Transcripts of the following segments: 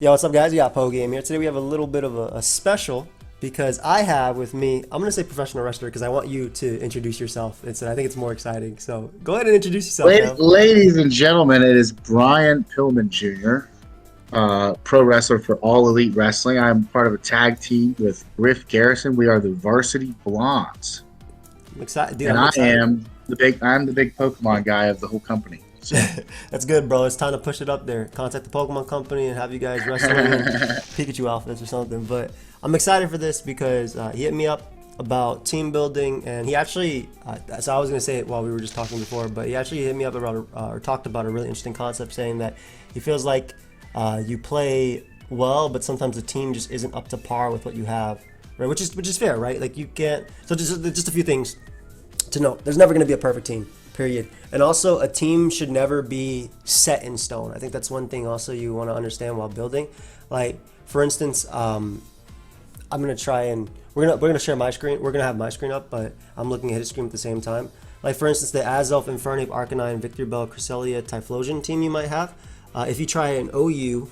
Yo, what's up, guys? We got pokeaim here. Today we have a little bit of a special because I have with me, I'm going to say professional wrestler because I want you to introduce yourself. I think it's more exciting. So go ahead and introduce yourself, fam. Ladies and gentlemen, it is Brian Pillman Jr., pro wrestler for All Elite Wrestling. I'm part of a tag team with Griff Garrison. We are the Varsity Blondes, I'm excited. Dude, and I'm excited. I'm the big Pokemon guy of the whole company. So That's good, bro. It's time to push it up there. Contact the Pokemon Company and have you guys wrestling in Pikachu outfits or something. But I'm excited for this because he hit me up about team building, and he actually, so I was going to say it while we were just talking before, but he actually hit me up about or talked about a really interesting concept, saying that he feels like you play well, but sometimes the team just isn't up to par with what you have, right? Which is fair, right? Like you can't. So just a few things to note. There's never going to be a perfect team, period. And also, a team should never be set in stone. I think that's one thing also you want to understand while building. Like, for instance, I'm gonna try and we're gonna share my screen. We're gonna have my screen up, but I'm looking at his screen at the same time. Like, for instance, the Azelf, Infernape, Arcanine, Victor Bell, Cresselia, Typhlosion team you might have. If you try an OU,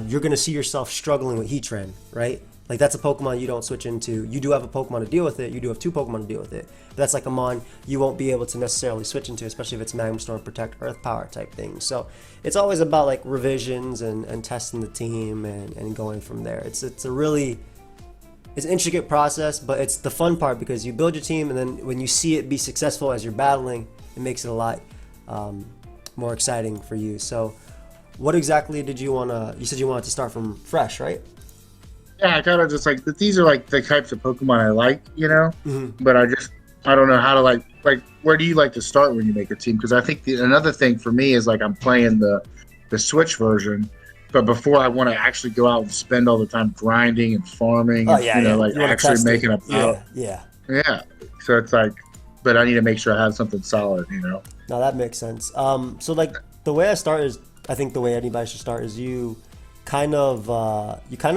you're gonna see yourself struggling with Heatran, right? Like, that's a Pokemon you don't switch into. You do have a Pokemon to deal with it. You do have two Pokemon to deal with it. But that's like a Mon you won't be able to necessarily switch into, especially if it's Magma Storm, Protect, Earth Power type thing. So it's always about like revisions and testing the team and going from there. It's an intricate process, but it's the fun part because you build your team, and then when you see it be successful as you're battling, it makes it a lot more exciting for you. So what exactly did you want to, you said you wanted to start from fresh, right? yeah, I kind of just like these are like the types of Pokemon I like, Mm-hmm. But I don't know how to like where do you like to start when you make a team? Because I think another thing for me is like I'm playing the Switch version, but before I want to actually go out and spend all the time grinding and farming Oh and yeah, yeah. like You want to actually test it? making a battle. Yeah, yeah. Yeah, so it's like, but I need to make sure I have something solid. No, that makes sense. So like the way I start is, I think the way anybody should start is you kind of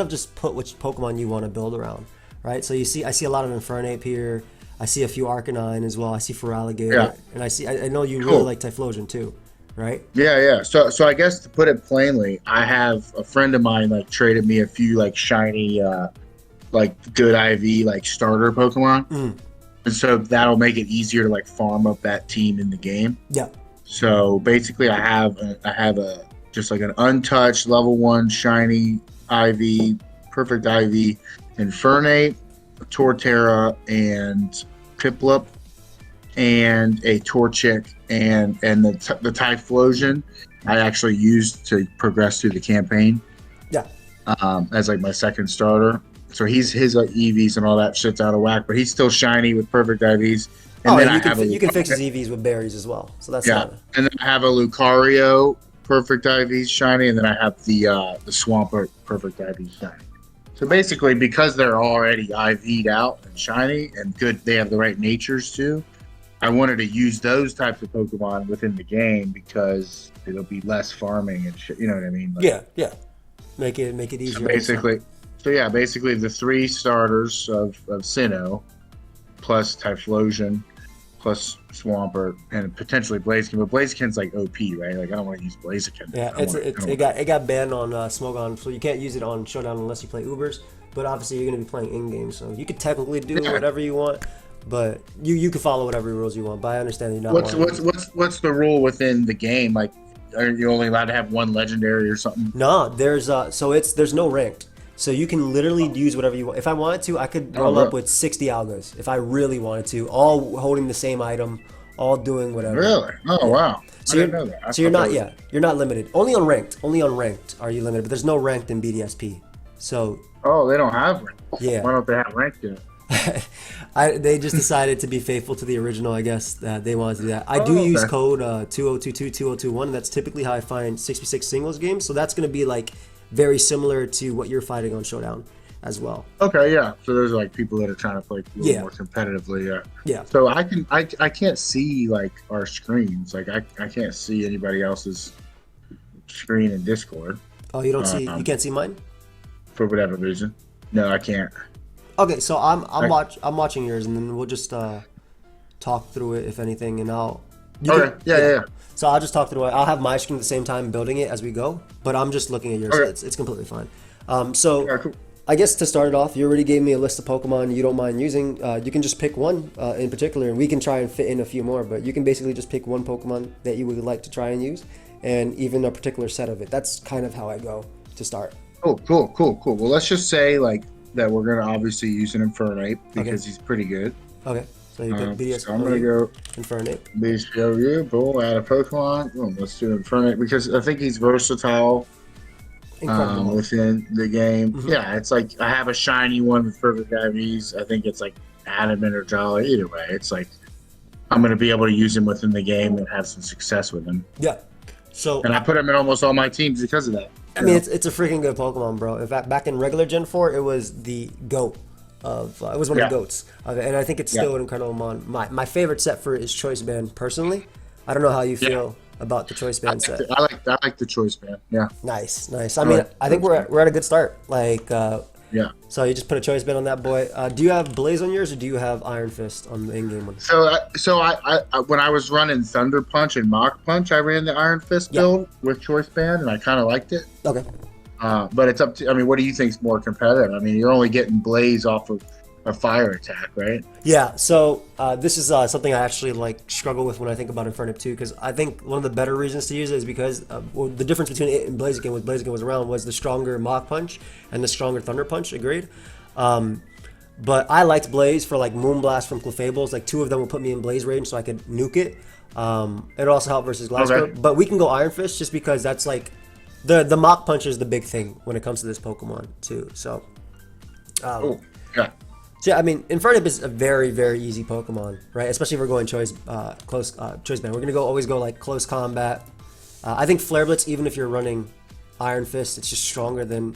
just put which Pokemon you want to build around, right? So I see a lot of Infernape here. I see a few Arcanine as well. I see Yeah, Feraligatr, and I know you really cool. like Typhlosion too, right? Yeah, yeah. So I guess to put it plainly, I have a friend of mine like traded me a few like shiny, like good IV like starter Pokemon, Mm, and so that'll make it easier to like farm up that team in the game. yeah. So basically, I have a just like an untouched level one shiny IV, perfect IV, Infernape, Torterra, and Piplup, and a Torchic, and the Typhlosion I actually used to progress through the campaign, Yeah. as like my second starter. So his EVs and all that shit's out of whack, but he's still shiny with perfect IVs. And Oh, then and I have a you can fix his EVs with berries as well. So that's yeah, not. and then I have a Lucario perfect IV shiny, and then I have the Swampert perfect IV shiny. So basically, because they're already IV'd out and shiny and good, they have the right natures too. I wanted to use those types of Pokemon within the game because it'll be less farming and shit. You know what I mean? Like, Yeah, yeah. Make it so easier on yourself. basically, basically the three starters of Sinnoh plus Typhlosion plus Swampert and potentially Blaziken. But Blaziken's like OP, right? Like I don't want to use Blaziken. Yeah, I it got banned on Smogon, so you can't use it on Showdown unless you play Ubers. But obviously, you're gonna be playing in game, so you could technically do yeah. whatever you want. But you can follow whatever rules you want. But I understand that you're not What's wanting to what's use it. what's the rule within the game? Like, are you only allowed to have one legendary or something? No, there's no ranked. So you can literally use whatever you want. If I wanted to, I could Oh, roll up really? with 60 algos if I really wanted to, all holding the same item, all doing whatever. Really? Oh, Yeah. wow. I So didn't you're know that. I so you're thought that not, was yeah, you're not limited. Only on ranked. Only on ranked are you limited, but there's no ranked in BDSP. So Oh, they don't have rank. yeah. Why don't they have rank yet? They just decided to be faithful to the original, I guess. They wanted to do that. I do Oh, use okay. code 2022 That's typically how I find 6v6 singles games. So that's going to be like very similar to what you're fighting on Showdown as well. Okay, yeah. So there's like people that are trying to play a little Yeah, more competitively. Yeah. yeah. So I can't see like our screens. Like I can't see anybody else's screen in Discord. Oh, you Um, can't see mine? for whatever reason. No, I can't. Okay, so I, I'm watching yours, and then we'll just talk through it if anything, and You Okay. can, Yeah. So I'll just talk through it. I'll have my screen at the same time building it as we go, but I'm just looking at yours. Okay. It's completely fine. So Yeah, cool. I guess to start it off, you already gave me a list of Pokemon you don't mind using. You can just pick one in particular, and we can try and fit in a few more, but you can basically just pick one Pokemon that you would like to try and use, and even a particular set of it. That's kind of how I go to start. Cool. Well, let's just say like that we're gonna obviously use an Infernape because he's pretty good. Okay, so you pick BDS. So I'm gonna go Infernape. BSPOU, boom, add a Pokemon. Boom, let's do Infernape because I think he's versatile within the game. Mm-hmm. Yeah, it's like I have a shiny one with perfect IVs. I think it's like Adamant or Jolly. Either way, it's like I'm gonna be able to use him within the game and have some success with him. Yeah. So And I put him in almost all my teams because of that. I mean, it's a freaking good Pokemon, bro. In fact, back in regular Gen 4, it was the GOAT of it was one of the GOATs of it, and I think it's still an incredible mon. My favorite set for it is Choice Band. Personally, I don't know how you feel about the Choice Band set. I like the Choice Band. Yeah. Nice. I mean, I think we're at a good start. Like, Yeah. so you just put a Choice Band on that boy. Do you have Blaze on yours, or do you have Iron Fist on the in-game one? So I when I was running Thunder Punch and Mach Punch, I ran the Iron Fist build with Choice Band, and I kind of liked it. Okay. But it's up to. I mean, what do you think is more competitive? I mean, you're only getting Blaze off of a fire attack, right? Yeah, so this is something I actually like struggle with when I think about Infernape too, because I think one of the better reasons to use it is because the difference between it and Blaziken when Blaziken was around was the stronger Mach Punch and the stronger Thunder Punch. Agreed. But I liked Blaze for like Moonblast from Clefables. Like 2 of them would put me in Blaze range, so I could nuke it. It also helped versus Glasgow. Okay. But we can go Iron Fist just because that's like the Mach Punch is the big thing when it comes to this Pokemon too. So. Oh, yeah. So yeah, I mean, Infernape is a very, very easy Pokemon, right? Especially if we're going choice band. We're gonna always go like close combat. I think Flare Blitz, even if you're running Iron Fist, it's just stronger than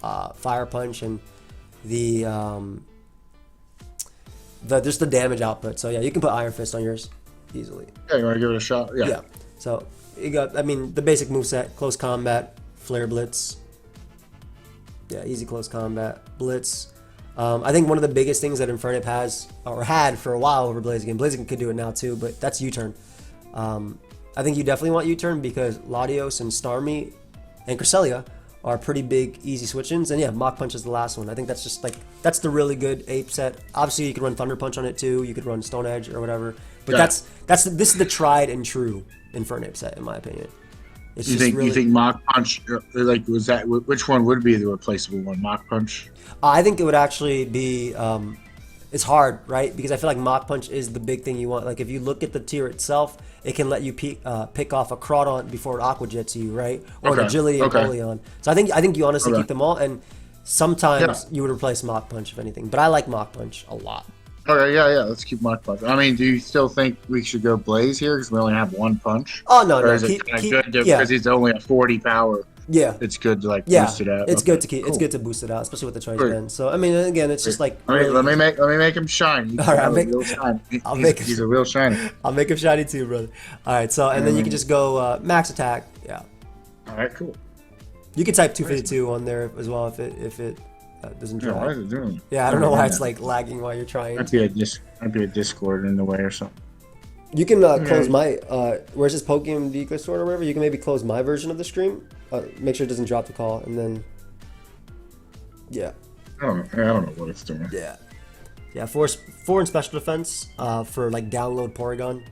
Fire Punch and the just the damage output. So yeah, you can put Iron Fist on yours easily. Yeah, you want to give it a shot? Yeah. Yeah. So you got, I mean, the basic moveset: close combat, Flare Blitz. Yeah, easy close combat, Blitz. I think one of the biggest things that Infernape has, or had for a while over Blaziken, Blaziken could do it now too, but that's U-turn. I think you definitely want U-turn because Latios and Starmie and Cresselia are pretty big, easy switch-ins. And yeah, Mach Punch is the last one. I think that's just like, that's the really good ape set. Obviously, you could run Thunder Punch on it too. You could run Stone Edge or whatever. But this is the tried and true Infernape set, in my opinion. It's you think Mach Punch, like, was that, which one would be the replaceable one? Mach Punch? I think it would actually be, it's hard, right? Because I feel like Mach Punch is the big thing you want. Like, if you look at the tier itself, it can let you pick off a Crawdaunt before it Aqua Jets you, right? Or an Agility and Polion. So I think you honestly keep them all, and sometimes you would replace Mach Punch, if anything. But I like Mach Punch a lot. Okay, yeah, let's keep Mach Punch. I mean, do you still think we should go Blaze here because we only have one punch? Oh, no. Or is it kind of good because he's only a 40 power? Yeah, it's good to like boost it out. It's good to keep. Cool. It's good to boost it out, especially with the choice band. So I mean, again, it's just like. Let me make him shiny. All right, he's a real shiny. I'll make him shiny too, brother. All right, so and then you can just go max attack. Yeah. All right, cool. You can type 252 on there as well if it doesn't try. Why is it doing? Yeah, I don't know why it's like lagging while you're trying. Might be a Discord in the way or something. You can close my where's this pokeaimMD Discord or whatever. You can maybe close my version of the stream. Make sure it doesn't drop the call, and then I don't know what it's doing. Yeah. Four in special defense for like download Porygon,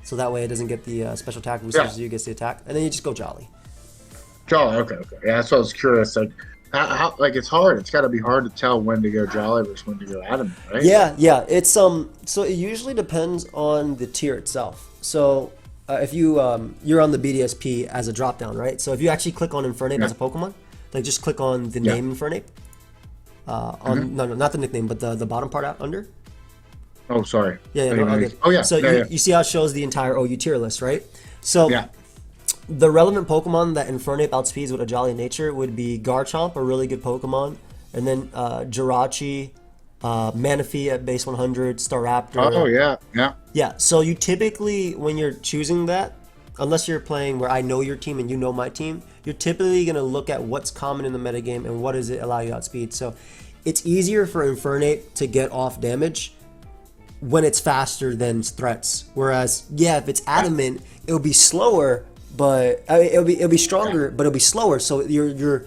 so that way it doesn't get the special attack boosters. You gets the attack, and then you just go Jolly. Okay. Yeah, that's what I was curious. Like, how like it's hard. It's got to be hard to tell when to go Jolly versus when to go Adamant, right? Yeah. It's so it usually depends on the tier itself. So. If you're on the BDSP as a drop down, right? So if you actually click on Infernape as a Pokemon, like just click on the name Infernape. No, not the nickname, but the bottom part out under. Oh, sorry. Yeah. So you see how it shows the entire OU tier list, right? So the relevant Pokemon that Infernape outspeeds with a Jolly nature would be Garchomp, a really good Pokemon, and then Jirachi, Manaphy at base 100, Staraptor. Oh, yeah. Yeah, so you typically, when you're choosing that, unless you're playing where I know your team and you know my team, you're typically going to look at what's common in the metagame and what does it allow you to outspeed. So it's easier for Infernape to get off damage when it's faster than threats. Whereas, yeah, if it's adamant, it'll be slower, but I mean, it'll be stronger, but it'll be slower. So you're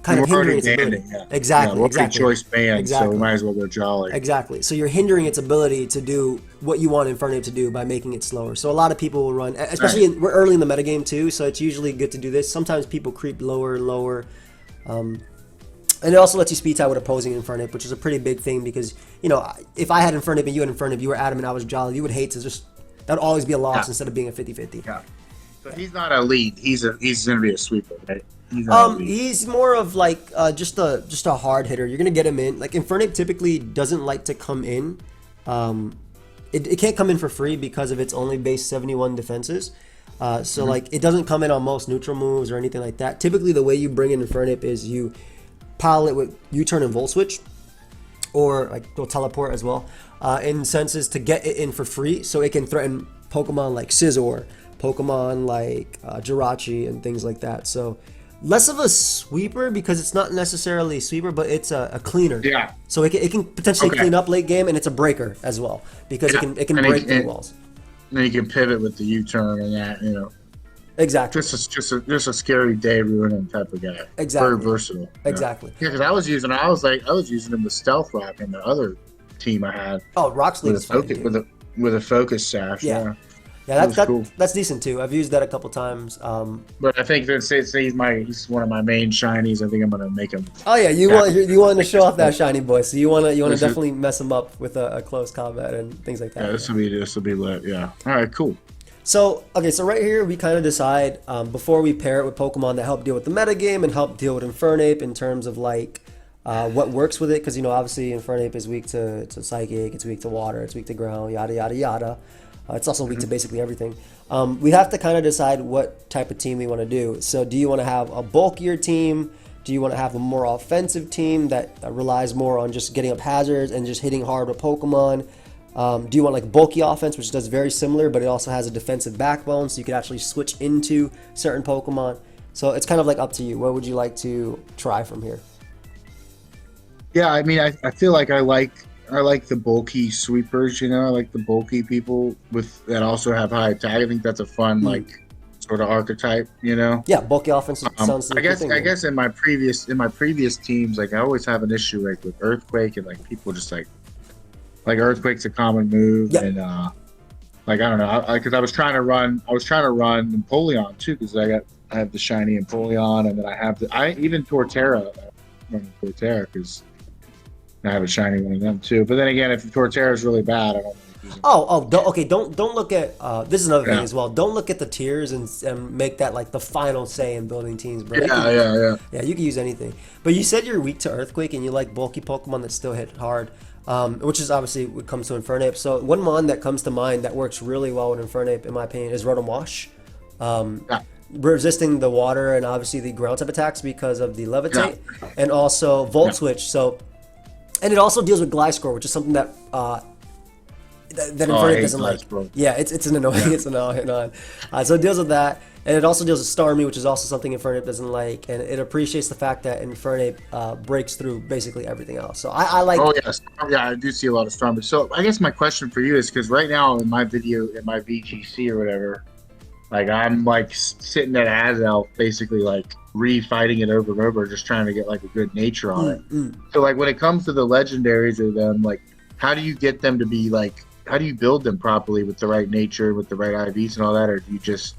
kind of hindering its ability. Exactly, exactly. Choice banned, exactly. so we might as well go jolly. Exactly. So you're hindering its ability to do what you want Infernape to do by making it slower. So a lot of people will run, especially we're early in the metagame too, so it's usually good to do this. Sometimes people creep lower and lower. And it also lets you speed tie with opposing Infernape, which is a pretty big thing because, you know, if I had Infernape and you had Infernape, you were adamant I was jolly, you would hate to just, that would always be a loss instead of being a 50-50. Yeah. So he's not elite. He's going to be a sweeper, right? He's more of like just a hard hitter. You're gonna get him in. Like Infernape typically doesn't like to come in. It can't come in for free because of its only base 71 defenses. So like it doesn't come in on most neutral moves or anything like that. Typically the way you bring in Infernape is you pile it with U-turn and Volt Switch, or like go teleport as well. In senses to get it in for free, so it can threaten Pokemon like Scizor, Pokemon like Jirachi, and things like that. So less of a sweeper because it's not necessarily a sweeper, but it's a cleaner. Yeah. So it can potentially clean up late game, and it's a breaker as well because it can break through walls. And then you can pivot with the U-turn and that, you know. Exactly. Just a scary day ruining type of guy. Exactly. Very versatile. Exactly. Yeah, because I was using him with Stealth Rock in the other team I had. Oh, Rock Sleeve is fun, with a focus sash. Yeah, cool. That's decent too. I've used that a couple times. But I think that he's one of my main shinies. I think I'm gonna make him. Oh yeah, you want to show off that shiny boy, so you want to definitely mess him up with a close combat and things like that. Yeah, this will be lit. Yeah. All right, cool. So right here we kind of decide before we pair it with Pokemon that help deal with the metagame and help deal with Infernape in terms of like what works with it, because obviously Infernape is weak to Psychic, it's weak to Water, it's weak to Ground, yada yada yada. It's also weak to basically everything. We have to kind of decide what type of team we want to do. So do you want to have a bulkier team? Do you want to have a more offensive team that relies more on just getting up hazards and just hitting hard with Pokemon? Do you want like bulky offense, which does very similar, but it also has a defensive backbone, so you could actually switch into certain Pokemon? So it's kind of like up to you. What would you like to try from here? Yeah, I mean, I feel like I like the bulky sweepers, you know. I like the bulky people that also have high attack. I think that's a fun like sort of archetype, you know. Yeah, bulky offense sounds like I guess in my previous teams, like I always have an issue like with Earthquake, and like people just like Earthquake's a common move, and like I don't know, because I was trying to run Empoleon too, because I have the shiny Empoleon, and then I even Torterra, because I have a shiny one of them too. But then again, if Torterra is really bad, I don't. Don't look at this is another thing as well. Don't look at the tiers and make that like the final say in building teams, bro. Yeah, you can use anything. But you said you're weak to Earthquake and you like bulky Pokemon that still hit hard, which is obviously what comes to Infernape. So one mon that comes to mind that works really well with Infernape, in my opinion, is Rotom Wash. Resisting the water and obviously the ground type attacks because of the Levitate, and also Volt Switch. So, and it also deals with Gliscor, which is something that Infernape doesn't like. Bro. Yeah, it's an annoying, it's an annoying. So it deals with that, and it also deals with Starmie, which is also something Infernape doesn't like, and it appreciates the fact that Infernape breaks through basically everything else. So I like. Oh yes, yeah, I do see a lot of Starmie. So I guess my question for you is, because right now in my video, in my VGC or whatever, like I'm like sitting at Azelf, basically like refighting it over and over, just trying to get like a good nature on it. So like when it comes to the legendaries or them, like how do you get them to be like? How do you build them properly with the right nature, with the right IVs and all that, or do you just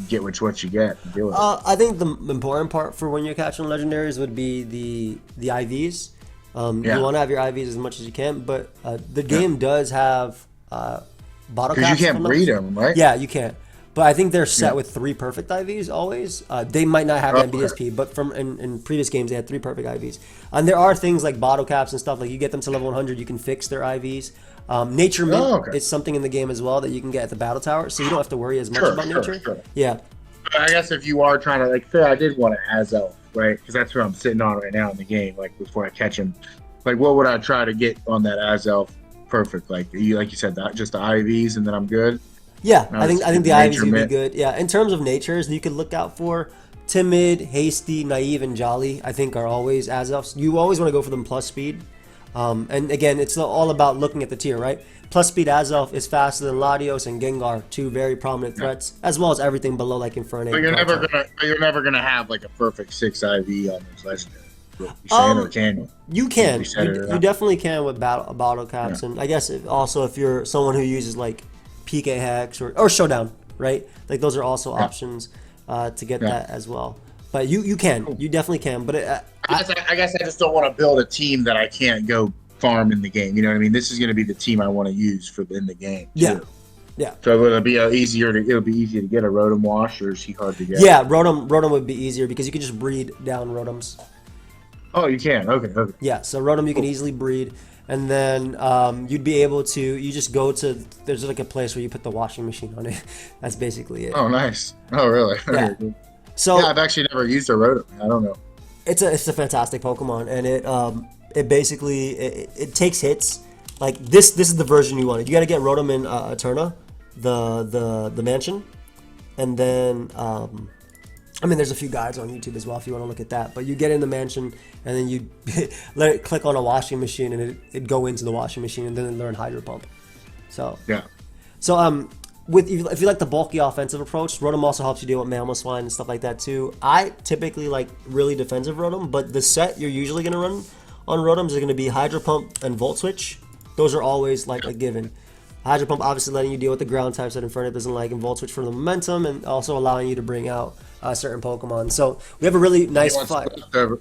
get what you get and deal with it? I think the important part for when you're catching legendaries would be the IVs. You want to have your IVs as much as you can, but the game does have bottle caps. Because you can't breed them, right? Yeah, you can't. But I think they're set with 3 perfect IVs always. They might not have MBSP, but from in previous games they had 3 perfect IVs. And there are things like bottle caps and stuff, like you get them to level 100, you can fix their IVs. Nature Mint is something in the game as well that you can get at the battle tower, so you don't have to worry as much about nature. Sure. Yeah. I guess if you are trying to, like, say I did want to Azelf, right? Because that's where I'm sitting on right now in the game, like before I catch him. Like, what would I try to get on that Azelf perfect? Like you said, that just the IVs and then I'm good. Yeah, I think the IVs would be good. Yeah, in terms of natures, you could look out for Timid, Hasty, Naive, and Jolly. I think are always Azelfs. You always want to go for them plus speed. And again, it's all about looking at the tier, right? Plus speed Azelf is faster than Latios and Gengar, two very prominent threats, as well as everything below like Infernape. But you're never gonna have like a perfect 6 IV on those legendary. You saying, or can you? You can. You definitely can with bottle caps, and I guess also if you're someone who uses like PK Hex or Showdown, right? Like those are also options to get that as well. But you can, you definitely can. But I guess I just don't want to build a team that I can't go farm in the game. You know what I mean? This is going to be the team I want to use for in the game. Too. Yeah. So it'll be easier to get a Rotom Wash, or is he hard to get? Yeah, Rotom would be easier because you can just breed down Rotoms. Oh, you can. Okay. Yeah, so Rotom you can easily breed, and then you'd be able to. You just go to. There's like a place where you put the washing machine on it. That's basically it. Oh, nice. Oh, really? Yeah. So I've actually never used a Rotom. I don't know. It's a fantastic Pokemon, and it basically it takes hits. Like this is the version you wanted. You got to get Rotom in Eterna, the mansion, and then I mean there's a few guides on YouTube as well if you want to look at that. But you get in the mansion, and then you let it click on a washing machine, and it go into the washing machine, and then learn Hydro Pump. So yeah. So if you like the bulky offensive approach, Rotom also helps you deal with Mamoswine and stuff like that too. I typically like really defensive Rotom, but the set you're usually going to run on Rotoms is going to be Hydro Pump and Volt Switch. Those are always like a given. Hydro Pump obviously letting you deal with the ground types that Infernape doesn't like, and Volt Switch for the momentum, and also allowing you to bring out certain Pokemon. So we have a really nice fight.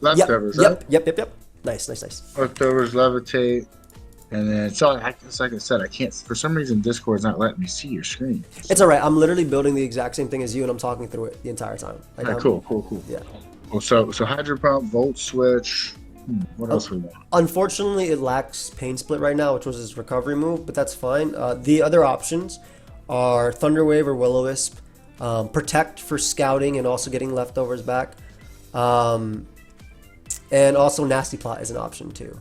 Leftovers, right? Yep. Nice. Leftovers, Levitate. And then, so like I said, I can't, for some reason, Discord's not letting me see your screen. It's all right. I'm literally building the exact same thing as you, and I'm talking through it the entire time. Like, cool. Yeah. Well, so Hydro Pump, Volt Switch. What else we want? Unfortunately, it lacks Pain Split right now, which was his recovery move, but that's fine. The other options are Thunder Wave or Will-O-Wisp, Protect for scouting and also getting leftovers back, and also Nasty Plot is an option too.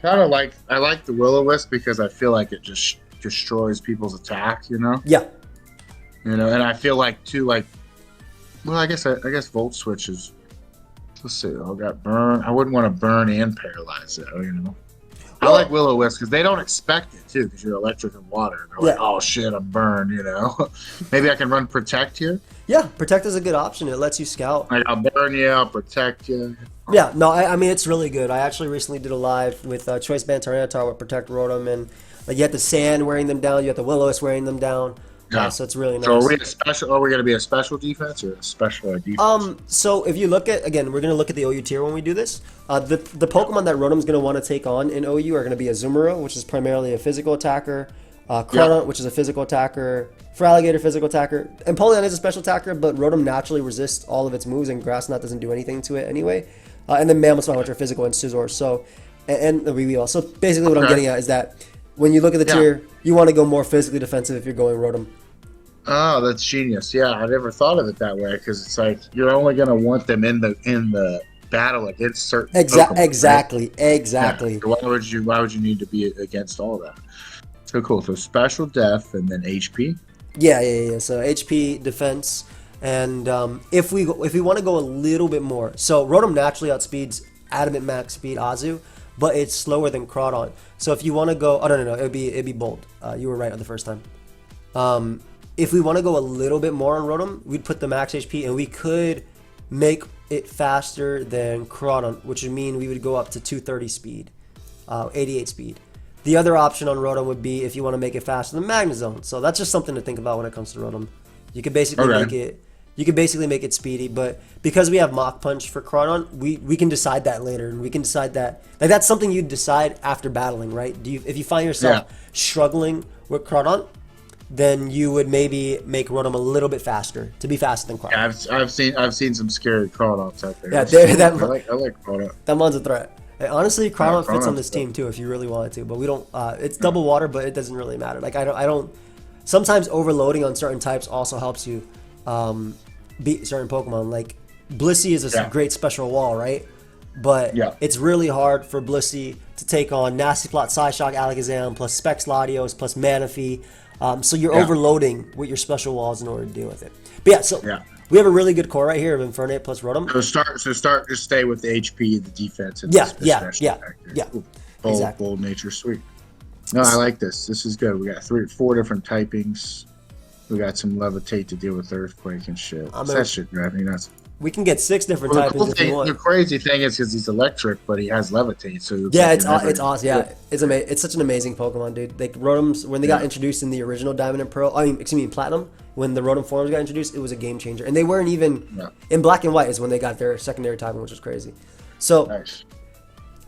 I like the Will-O-Wisp because I feel like it just destroys people's attack, you know? Yeah. You know, and I feel like too, like, well, I guess Volt Switch is, let's see, I got burn. I wouldn't want to burn and paralyze it, you know? I like Will-O-Wisp because they don't expect it too, because you're electric and water. They're like, oh shit, I'm burned, you know? Maybe I can run Protect here? Yeah, Protect is a good option. It lets you scout. Like, I'll burn you, I'll protect you. Yeah, no, I mean, it's really good. I actually recently did a live with Choice Band Tyranitar with Protect Rotom, and like, you have the Sand wearing them down, you have the Will-O-Wisp wearing them down. Yeah. So it's really nice. So are we going to be a special defense or a special defense? So if you look at, again, we're going to look at the OU tier when we do this. The Pokemon that Rotom's going to want to take on in OU are going to be Azumarill, which is primarily a physical attacker, Cronut, which is a physical attacker, Feraligatr, physical attacker, and Polion is a special attacker, but Rotom naturally resists all of its moves, and Grass Knot doesn't do anything to it anyway. And then Mamoswine, which are physical, and Scizor. So, and Weavile. So basically what I'm getting at is that when you look at the tier, you want to go more physically defensive if you're going Rotom. Oh, that's genius. Yeah, I never thought of it that way, because it's like you're only going to want them in the battle against certain Pokemon, exactly. Yeah. So why would you need to be against all that? So cool. So special def and then HP. Yeah. So HP, defense, and if we want to go a little bit more, so Rotom naturally outspeeds Adamant Max Speed Azu, but it's slower than Crawdon. So if you want to go, no, it'd be Bold. You were right on the first time. If we want to go a little bit more on Rotom, we'd put the max HP, and we could make it faster than Crawdon, which would mean we would go up to 230 speed, 88 speed. The other option on Rotom would be if you want to make it faster than Magnezone. So that's just something to think about when it comes to Rotom. You could basically make it speedy, but because we have Mach Punch for Crawdon, we can decide that later, and we can decide that that's something you decide after battling, right? If you find yourself struggling with Crawdon, then you would maybe make Rotom a little bit faster to be faster than Crawdon. Yeah, I've seen some scary Crawdons out there. Yeah, I like Crawdon. That one's a threat. And honestly, Crawdon fits on this team too if you really wanted to, but we don't. It's double water, but it doesn't really matter. Like I don't. Sometimes overloading on certain types also helps you beat certain Pokemon. Like Blissey is a great special wall, right? But it's really hard for Blissey to take on Nasty Plot, Psyshock, Alakazam, plus Specs Latios, plus Manaphy. So you're overloading with your special walls in order to deal with it. But We have a really good core right here of Infernape plus Rotom. Just stay with the HP, the defense, and Yeah, the yeah, special yeah, factor. yeah. Bold, Exactly. bold nature, sweet. No, I like this. This is good. We got 4 different typings. We got some levitate to deal with earthquake and shit. That shit drives me nuts. We can get 6 different Well, typings if you want. the crazy thing is because he's electric, but he has levitate, so Yeah, it's awesome. Yeah, it's such an amazing Pokemon, dude. Like Rotoms, when they got introduced in the original Diamond and Pearl, Platinum, when the Rotom forms got introduced, it was a game changer. And they weren't even in Black and White is when they got their secondary typing, which was crazy. So nice.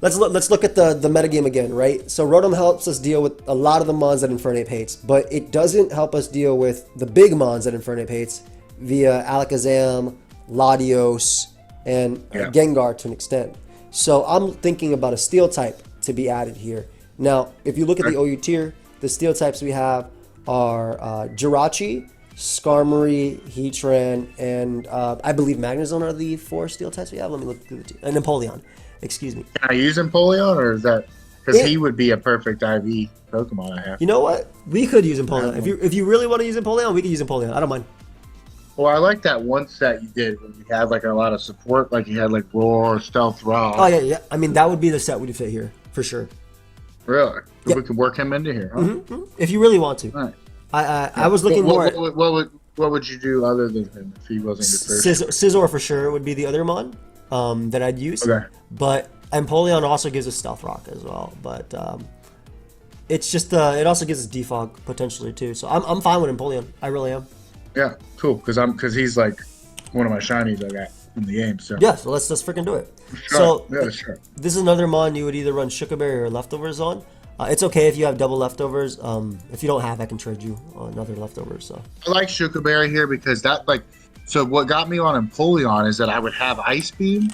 let's look at the metagame again, right? So Rotom helps us deal with a lot of the mons that Infernape hates, but it doesn't help us deal with the big mons that Infernape hates via Alakazam, Latios, and Gengar to an extent. So I'm thinking about a steel type to be added here. Now, if you look at the OU tier, the steel types we have are Jirachi, Skarmory, Heatran, and I believe Magnezone are the 4 steel types we have. Let me look through the tier. And Empoleon. Excuse me. Can I use Empoleon, or is that because he would be a perfect IV Pokemon? I have. You know what? We could use Empoleon. If you really want to use Empoleon, we could use Empoleon. I don't mind. Well, I like that one set you did when you had like a lot of support, like you had like Roar, Stealth Rock. Oh yeah. I mean, that would be the set we'd fit here for sure. Really? We could work him into here. Huh? If you really want to. Right. I was looking more. What would you do other than him if he wasn't your first? Scizor for sure would be the other mon that I'd use. Okay. But Empoleon also gives us Stealth Rock as well. But it's just it also gives us Defog potentially too. So I'm fine with Empoleon. I really am. Yeah, cool. Because he's like one of my shinies I got in the game. So yeah, so let's freaking do it. Sure. So sure. This is another mon you would either run Sugarberry or Leftovers on. It's okay if you have double Leftovers. If you don't have, I can trade you another Leftovers. So I like Sugarberry here because that so what got me on Empoleon is that I would have Ice Beam,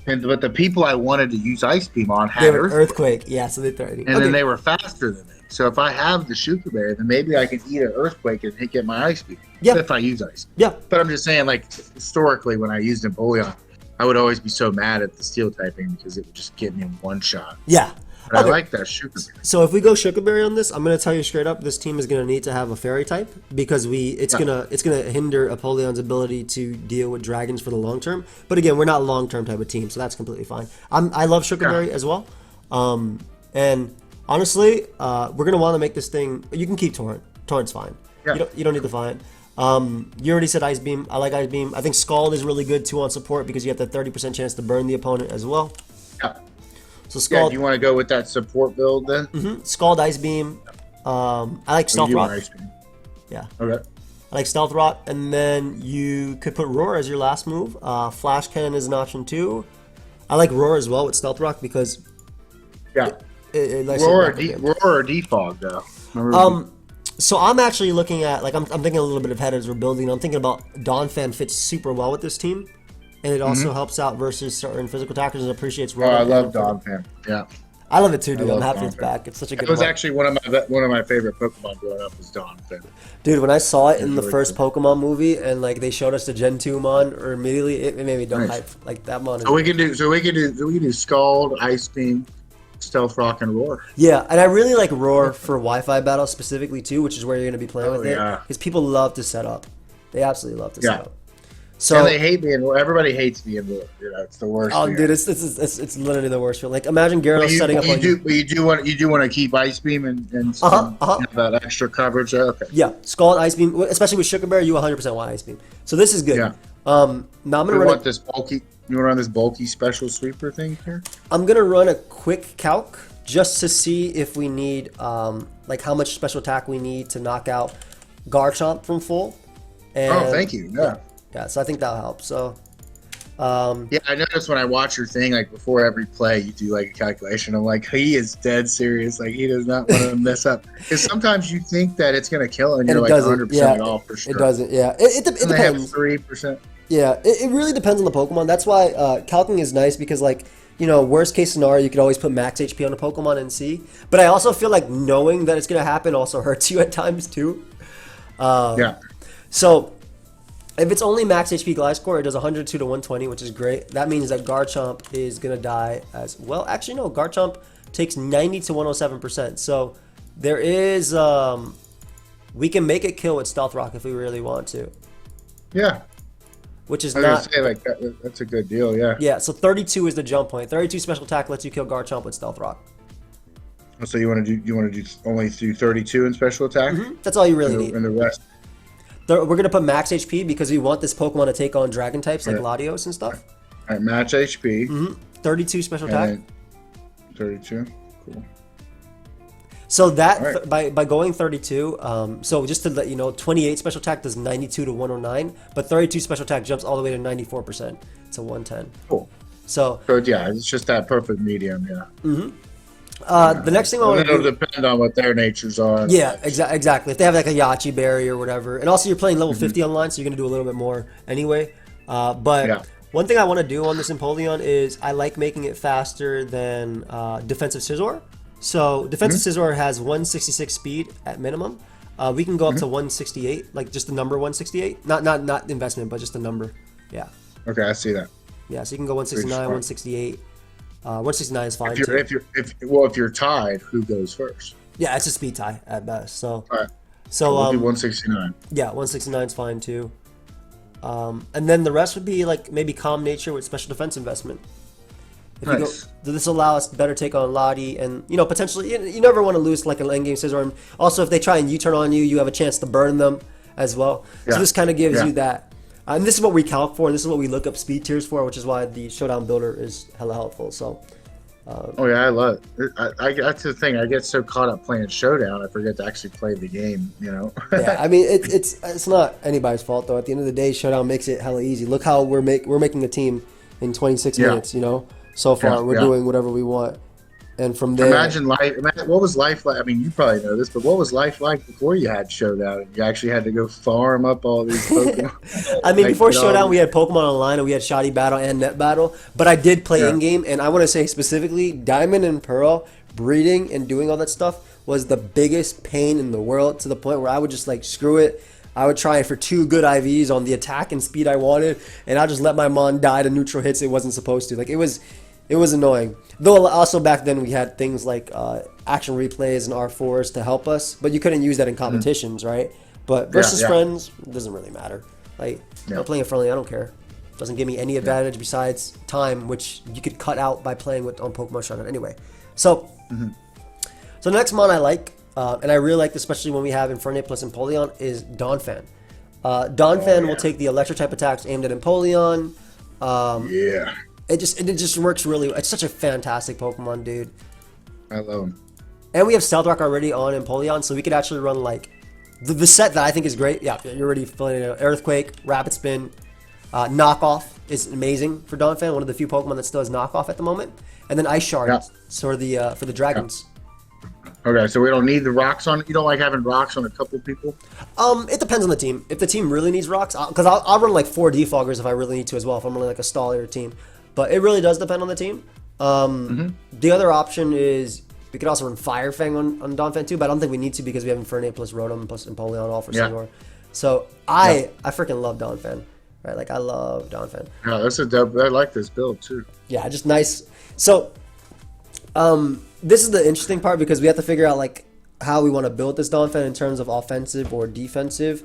but the people I wanted to use Ice Beam on had Earthquake. Yeah, so they threatened. And then they were faster than me. So if I have the Sugarberry, then maybe I can eat an Earthquake and get my Ice Beam. Yeah. If I use Ice Beam. Yeah. But I'm just saying, like, historically, when I used Empoleon, I would always be so mad at the Steel typing because it would just get me in one shot. Yeah. But I like that Sugarberry. So if we go Sugarberry on this, I'm going to tell you straight up, this team is going to need to have a Fairy type because it's gonna hinder Empoleon's ability to deal with dragons for the long term. But again, we're not a long term type of team, so that's completely fine. I love Sugarberry as well, and honestly, we're going to want to make this thing. You can keep Torrent. Torrent's fine. Yeah. You don't need to find. You already said Ice Beam. I like Ice Beam. I think Scald is really good too on support because you have that 30% chance to burn the opponent as well. Yeah. So Scald. Yeah, do you want to go with that support build then? Mm-hmm. Scald, Ice Beam. I like Stealth Rock. Ice Beam. Yeah. Okay. I like Stealth Rock, and then you could put Roar as your last move. Flash Cannon is an option too. I like Roar as well with Stealth Rock because it Roar or Defog though. So I'm actually looking at I'm thinking a little bit ahead as we're building. I'm thinking about Donphan fits super well with this team, and it also helps out versus certain physical attackers and appreciates. Oh, I love Donphan. Yeah. I love it too, dude. I'm happy it's back. It's such a good one. It was actually one of my favorite Pokemon growing up was Donphan. Dude, when I saw it in the first Pokemon movie and they showed us the Gen 2 mon, or immediately it made me dumb hype. Like that mon. So we can do Scald, Ice Beam, Stealth Rock, and Roar. Yeah, and I really like Roar for Wi-Fi battles specifically too, which is where you're going to be playing with it. Because people love to set up. They absolutely love to set up. So and they hate being. Everybody hates being Roar. It's the worst. Oh, dude, it's literally the worst feel. Like imagine Gyarados setting up on you. But you do want to keep Ice Beam and have that extra coverage. Okay. Yeah, Scald, Ice Beam, especially with Sugarberry, you 100% want Ice Beam. So this is good. Yeah. Now I'm gonna run this bulky. You want to run this bulky special sweeper thing here? I'm gonna run a quick calc just to see if we need how much special attack we need to knock out Garchomp from full. And, thank you. Yeah. Yeah, so I think that'll help. So, yeah, I noticed when I watch your thing, before every play, you do a calculation. I'm like, he is dead serious. He does not want to mess up. Because sometimes you think that it's going to kill, and you're 100% off for sure. It doesn't. Yeah, it depends. They have 3%. Yeah, it really depends on the Pokemon. That's why calcing is nice because worst case scenario, you could always put max HP on a Pokemon and see. But I also feel like knowing that it's going to happen also hurts you at times too. So. If it's only max HP Gliscor, it does 102 to 120, which is great. That means that Garchomp is going to die as well. Actually, no. Garchomp takes 90 to 107%. So there is... we can make it kill with Stealth Rock if we really want to. Yeah. which is I was gonna not. say like that's a good deal. Yeah. Yeah, so 32 is the jump point. 32 special attack lets you kill Garchomp with Stealth Rock. So you want to do only do 32 in special attack, That's all you really need. and the rest. We're going to put max HP because we want this Pokemon to take on dragon types like Right. Latios and stuff. All right, match HP. 32 special And attack. then 32. Cool. So that All right. by going 32, so just to let you know, 28 special attack does 92 to 109, but 32 special attack jumps all the way to 94% to 110. Cool. So So yeah, it's just that perfect medium. Yeah. the next thing I want to It'll do, depend on what their natures are. yeah, exactly. If they have like a Yachi berry or whatever, and also you're playing level 50 online, so you're gonna do a little bit more anyway. But Yeah. one thing I want to do on this Empoleon is I like making it faster than defensive Scizor. So defensive Scizor has 166 speed at minimum. We can go up to 168, like just the number 168, not investment, but just the number. Yeah, Okay, I see that. yeah. So you can go 169, smart. 168. 169 is fine If too. if you're tied, who goes first? Yeah, it's a speed tie at best. So All right. so We'll do 169. yeah, 169 is fine too. And then the rest would be like maybe Calm Nature with special defense investment. If Nice. this will allow us to better take on Lottie, and potentially you never want to lose like an endgame Scizor. And also, if they try and U-turn on you, you have a chance to burn them as well. So Yeah. this kind of gives Yeah. you that. And this is what we count for. This is what we look up speed tiers for, which is why the Showdown Builder is hella helpful. So Oh yeah, I love it. That's the thing. I get so caught up playing Showdown, I forget to actually play the game. yeah, I mean it's not anybody's fault though. At the end of the day, Showdown makes it hella easy. Look how we're making a team in 26 Yeah. minutes. So far Yeah, we're yeah. doing whatever we want, and from there. Imagine what was life like? I mean, you probably know this, but what was life like before you had Showdown and you actually had to go farm up all these Pokemon? I mean, Like, before you know, Showdown, we had Pokemon Online and we had Shoddy Battle and Net Battle. But I did play Yeah. in-game, and I want to say specifically, Diamond and Pearl breeding and doing all that stuff was the biggest pain in the world, to the point where I would just like, screw it. I would try for 2 good IVs on the attack and speed I wanted, and I just let my Mon die to neutral hits it wasn't supposed to. Like, it was annoying. Though also back then we had things like action replays and R4s to help us, but you couldn't use that in competitions, right? But versus Yeah. friends, it doesn't really matter. Like, Yeah. I'm playing friendly, I don't care. Doesn't give me any advantage besides time, which you could cut out by playing on Pokemon Showdown anyway. So, so the next mon I like, and I really like this, especially when we have Infernape plus Empoleon, is Donphan. Donphan will take the electric type attacks aimed at Empoleon. Yeah, It just works really. It's such a fantastic Pokemon, dude. I love them. And we have Stealth Rock already on Empoleon, so we could actually run like the set that I think is great. Yeah, you're already feeling it. Earthquake, Rapid Spin, Knockoff is amazing for Donphan. One of the few Pokemon that still has Knockoff at the moment. And then Ice Shard for the dragons. Okay, so we don't need the rocks on. You don't like having rocks on a couple people? It depends on the team. If the team really needs rocks, because I'll run like 4 defoggers if I really need to as well. If I'm running like a stallier team, but it really does depend on the team. The other option is we could also run Fire Fang on Donphan too, but I don't think we need to because we have Infernape plus Rotom plus Empoleon all for Scizor. So I freaking love Donphan. Right, like I love Donphan. Yeah, that's a dope. I like this build too. Yeah, just nice. So, this is the interesting part because we have to figure out like how we want to build this Donphan in terms of offensive or defensive.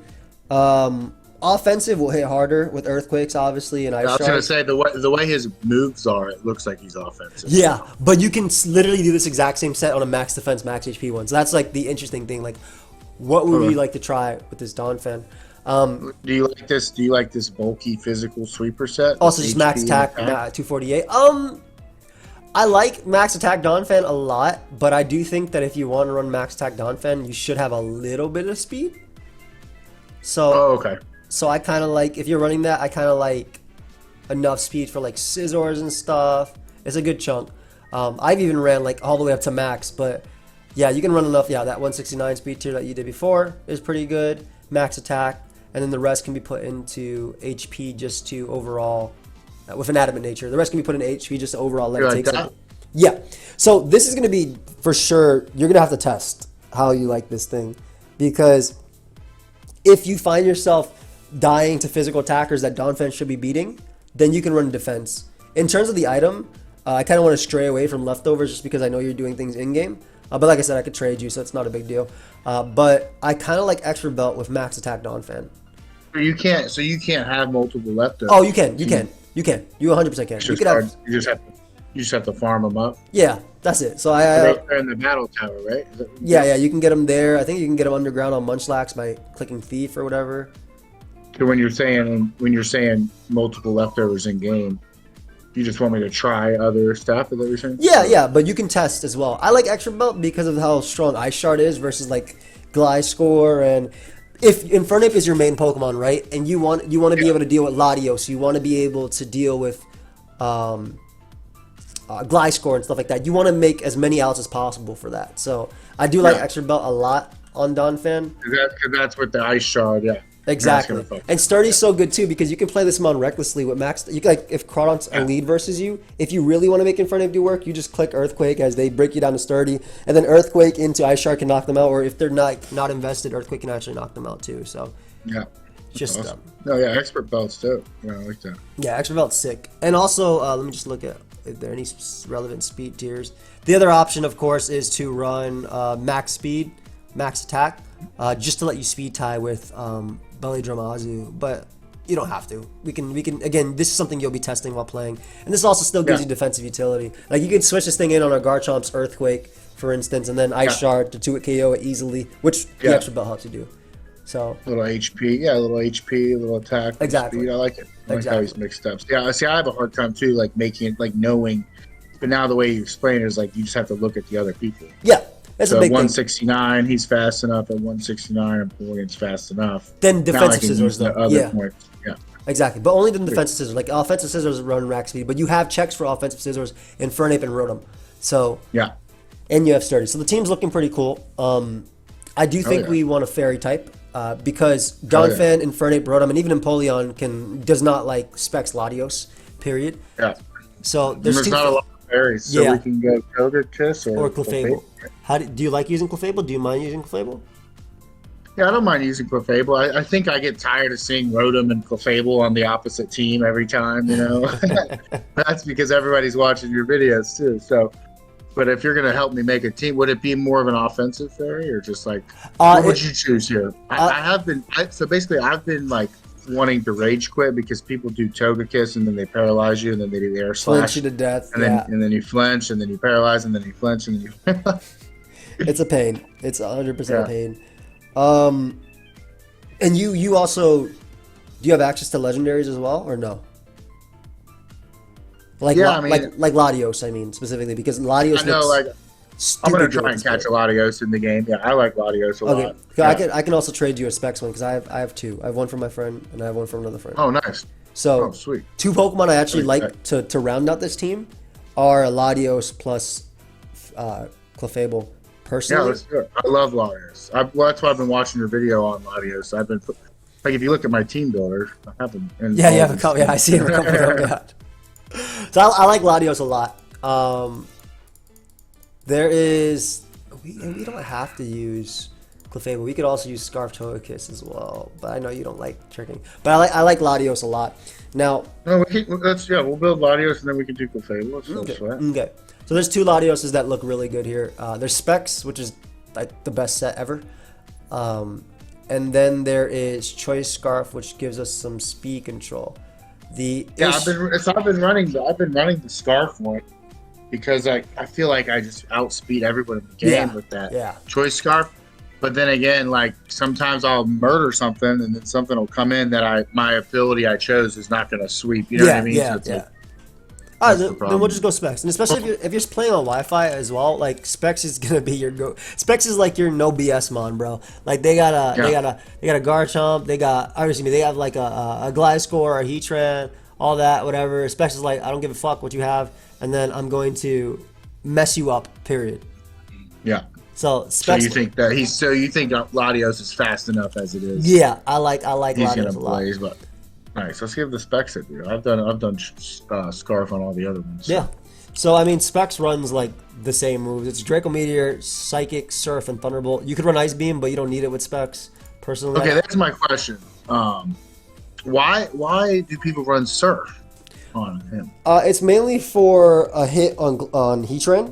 Offensive will hit harder with earthquakes, obviously, and ice I was gonna shards. say the way his moves are, it looks like he's offensive. Yeah, but you can literally do this exact same set on a max defense, max HP one. So that's like the interesting thing. Like, what would we like to try with this Donphan? Do you like this? Do you like this bulky physical sweeper set? Also, with just HP max and attack, 248. I like max attack Donphan a lot, but I do think that if you want to run max attack Donphan, you should have a little bit of speed. So, Oh, okay. so I kind of like, if you're running that, I kind of like enough speed for like Scizors and stuff. It's a good chunk. I've even ran like all the way up to max, but yeah, you can run enough. Yeah, that 169 speed tier that you did before is pretty good. Max attack, and then the rest can be put into HP just to overall, with an adamant nature. The rest can be put in HP just to overall let You it like take that? something. Yeah. So this is going to be, for sure, you're going to have to test how you like this thing. Because if you find yourself dying to physical attackers that Donphan should be beating, then you can run defense. In terms of the item, I kind of want to stray away from leftovers just because I know you're doing things in-game. But like I said, I could trade you, so it's not a big deal. But I kind of like extra belt with max attack Donphan. So you can't have multiple leftovers. Oh, you can. You 100% can. You could have. You just have to farm them up. Yeah, that's it. So They're in the battle tower, right? yeah, you can get them there. I think you can get them underground on Munchlax by clicking Thief or whatever. So when you're saying multiple leftovers in game, you just want me to try other stuff? Is that what you're saying? Yeah, but you can test as well. I like Extra Belt because of how strong Ice Shard is versus like Gliscor, and if Infernape is your main Pokemon, right? And you want to be able to deal with Latios, you want to be able to deal with Gliscor and stuff like that. You want to make as many outs as possible for that. So I do like Extra Belt a lot on Donphan. That's with the Ice Shard, yeah. Exactly. And Sturdy's so good too because you can play this Mon recklessly with max. You can, like, if Crawdon's a lead versus you, if you really want to make Infernape do work, you just click Earthquake as they break you down to Sturdy, and then Earthquake into Ice Shard can knock them out. Or if they're not invested, Earthquake can actually knock them out too. So yeah, just awesome. Expert belts too. Yeah, I like that. Yeah, Expert belt's sick. And also, let me just look at if there are any relevant speed tiers. The other option, of course, is to run max speed, max attack, just to let you speed tie with Belly Drum Azu, but you don't have to. We can again, this is something you'll be testing while playing, and this also still gives you defensive utility. Like you can switch this thing in on a Garchomp's Earthquake, for instance, and then Ice Shard to 2-hit KO it easily, which the Extra Belt helps you do. So little HP, a little attack, exactly. Speed. I like it. I like how he's mixed up. Yeah, see, I have a hard time too, like making, like knowing. But now the way you explain it is like you just have to look at the other people. Yeah. That's so a big 169, he's fast enough. At 169, Empoleon's fast enough. Then defensive scissors, though. Yeah, exactly. But only the defensive scissors. Like offensive scissors run rack speed, but you have checks for offensive scissors, Infernape and Rotom. So and you have Sturdy. So the team's looking pretty cool. I do think we want a fairy type because Donphan, Infernape, Rotom, and even Empoleon does not like Specs Latios. Period. Yeah. So there's not a lot of fairies, so we can go Togekiss or Clefable. Do you like using Clefable? Do you mind using Clefable? Yeah, I don't mind using Clefable. I think I get tired of seeing Rotom and Clefable on the opposite team every time, you know. That's because everybody's watching your videos too. So, but if you're going to help me make a team, would it be more of an offensive fairy or just like what would you choose here? I've been like wanting to rage quit because people do Togekiss and then they paralyze you and then they do air slash. Flinch you to death. And then you flinch and then you paralyze and then you flinch and then you It's a pain. It's 100% a pain. And you also, do you have access to legendaries as well or no? Like like Latios, I mean, specifically because Latios. I know, like I'm gonna try and catch a Latios in the game. Yeah, I like Latios a lot. I can also trade you a Specs one because I have two. I have one from my friend and I have one from another friend. Oh, nice. So sweet. Two Pokemon I actually like to round out this team are Latios plus Clefable. Personally, yeah, let's do it. I love Latios. That's why I've been watching your video on Latios. I've been like, if you look at my team builder, I have them. Yeah, you have a couple. Yeah, I see a couple of them. Yeah. So I like Latios a lot. There is we don't have to use Clefable. We could also use Scarf Togekiss as well, but I know you don't like tricking. But I like Latios a lot. Now, no, we'll build Latios and then we can do Clefable. Okay. So there's two Latioses that look really good here. There's Specs, which is like the best set ever. And then there is Choice Scarf, which gives us some speed control. I've been running the Scarf one because I feel like I just outspeed everyone in the game with that Choice Scarf. But then again, like sometimes I'll murder something and then something will come in that my ability I chose is not going to sweep. You know what I mean? Then we'll just go Specs, and especially if you're playing on Wi-Fi as well, like Specs is gonna be your go. Specs is like your no BS mon, bro. Like they got a Garchomp, they have like a Gliscor, a Heatran, all that, whatever. Specs is like, I don't give a fuck what you have, and then I'm going to mess you up. Period. Yeah. So Specs. You think Latios is fast enough as it is? Yeah, I like Latios a lot. But all right, so let's give the Specs a do. I've done Scarf on all the other ones. So. Yeah. So I mean, Specs runs like the same moves. It's Draco Meteor, Psychic, Surf, and Thunderbolt. You could run Ice Beam, but you don't need it with Specs. Personally. Okay, that's my question. Why do people run Surf on him? It's mainly for a hit on Heatran,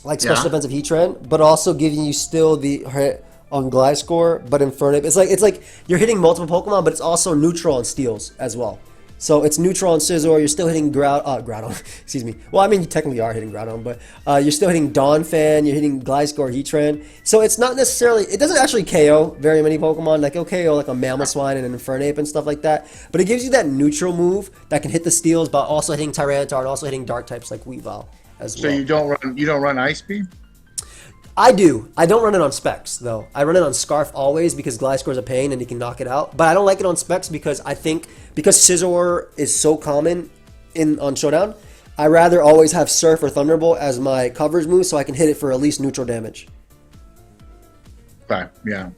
like special defensive Heatran, but also giving you still the hit on Gliscor, but Infernape. It's like you're hitting multiple Pokemon, but it's also neutral on steals as well. So it's neutral on Scizor. You're still hitting Groudon. Excuse me. Well, I mean, you technically are hitting Groudon, but you're still hitting Donphan. You're hitting Gliscor, Heatran. So it's not necessarily. It doesn't actually KO very many Pokemon. Like it'll KO like a Mamoswine and an Infernape and stuff like that. But it gives you that neutral move that can hit the steals, but also hitting Tyranitar and also hitting Dark types like Weavile as well. So you don't run Ice Beam? I do. I don't run it on Specs, though. I run it on Scarf always because Gliscor's a pain and he can knock it out. But I don't like it on Specs because I think, because Scizor is so common on Showdown, I rather always have Surf or Thunderbolt as my coverage move so I can hit it for at least neutral damage. Okay, yeah.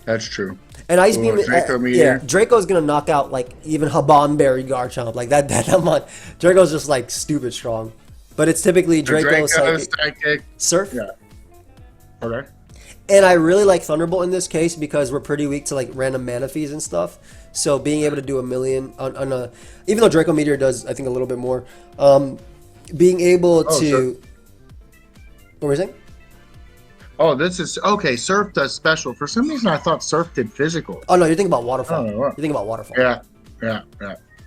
That's true. And Ice Beam, Draco Meteor. yeah, Draco's going to knock out, like, even Habanberry Garchomp. Like, that I'm on. Draco's just, like, stupid strong. But it's typically Draco, Psychic, Surf. Yeah. Okay. And I really like Thunderbolt in this case because we're pretty weak to like random mana fees and stuff. So being able to do a million on a, even though Draco Meteor does I think a little bit more, being able to. Sure. What were you saying? Oh, this is okay. Surf does special. For some reason, I thought Surf did physical. Oh no, you're thinking about Waterfall. Oh, You're thinking about Waterfall. Yeah.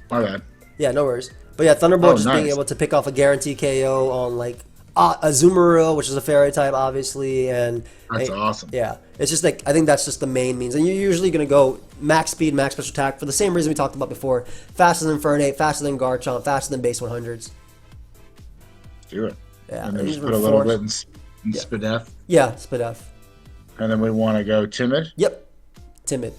My bad. Yeah, no worries. But yeah, Thunderbolt just being nice. able to pick off a guarantee KO on like Azumarill, which is a fairy type, obviously, and That's awesome. Yeah, it's just like I think that's just the main means, and you're usually gonna go max speed, max special attack for the same reason we talked about before: faster than Infernape, faster than Garchomp, faster than base 100s. Let's do it. Yeah, And then just put a little bit in Spadef. Yeah, Spadef. And then we want to go Timid Yep, Timid.